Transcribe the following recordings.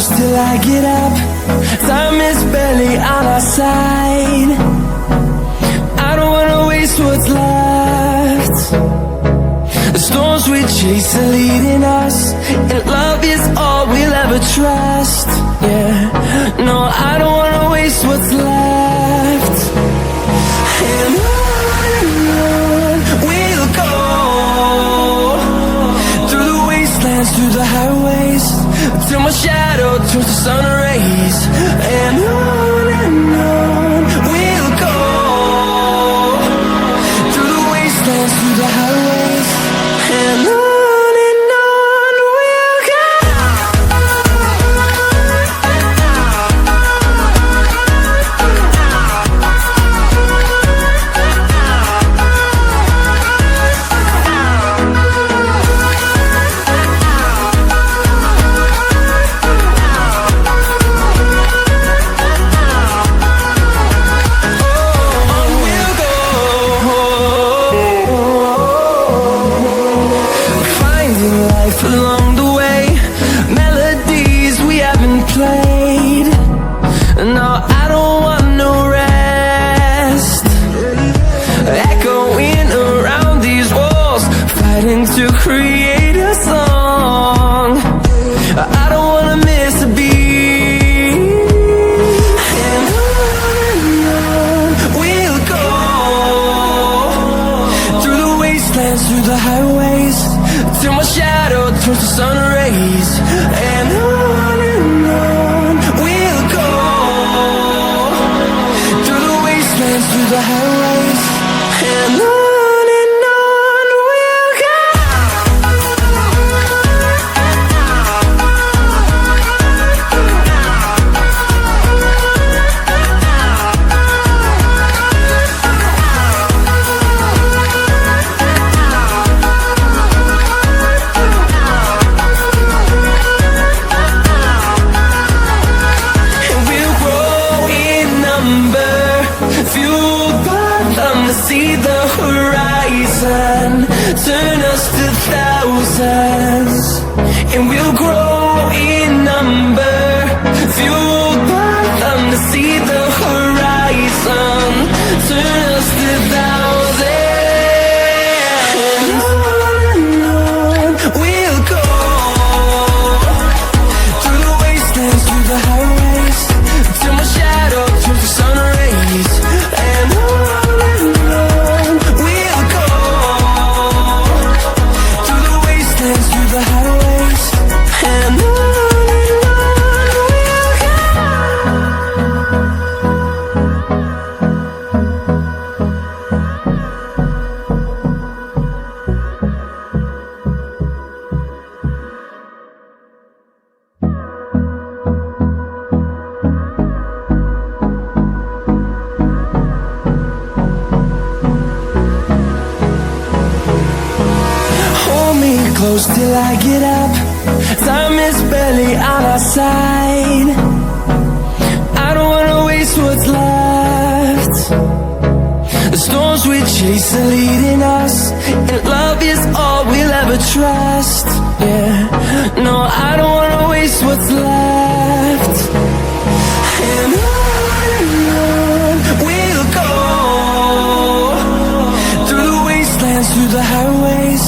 close till I get up. Time is barely on our side. I don't wanna waste what's left. The storms we chase are leading us, and love is all we'll ever trust. Yeah, no, I don't wanna waste what's left. And on we'll go, through the wastelands, through the highways, till my shadow turns to sun rays. And on we'll go, through the wastelands, through the highways, and on we'll go. Along the way, melodies we haven't played. No, I don't want no rest. Echoing around these walls, fighting to create a song. I don't wanna miss a beat. And on we'll go, through the wastelands, through the highways, till my shadow turns to sun rays. And on we'll go, through the wastelands, through the highways, and on we'll go. See the horizon, turn us to thousands, and we'll grow in number. Fueled by them to see the horizon, turn us to thousands. And on we'll go, through the wastelands, through the highways, till my shadow turns to sun rays. And the highways, and on we'll go. Hold me close till I get up. Time is barely on our side. I don't wanna waste what's left. The storms we chase are leading us, and love is all we'll ever trust. Yeah, no, I don't wanna waste what's left. And on we'll go, through the wastelands, through the highways,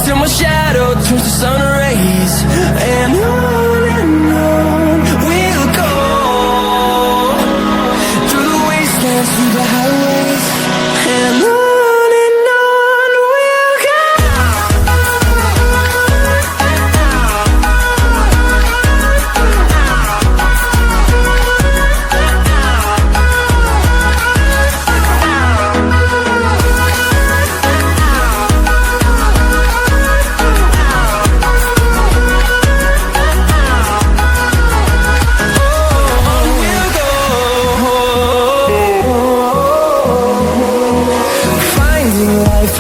till my shadow turns to sun rays. And on we'll go, through the wastelands, through the highways, and on we'll go.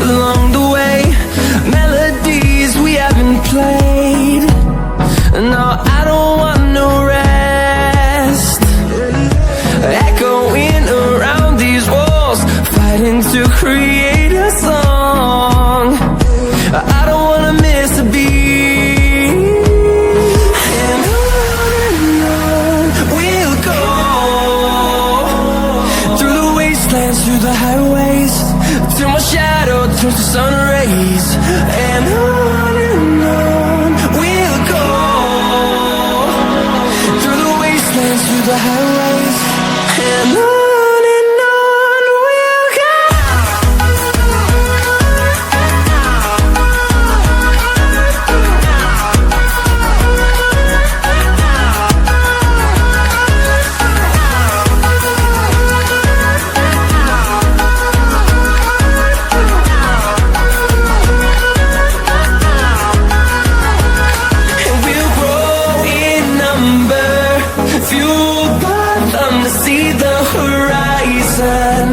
Along the way, melodies we haven't played. No, I don't want no rest. Echoing around these walls, fighting to create a song. I don't wanna miss a beat. And on till my shadow turns to sun rays. And on we'll go, through the wastelands, through the highways, and on we'll go. Fueled by them to see the horizon.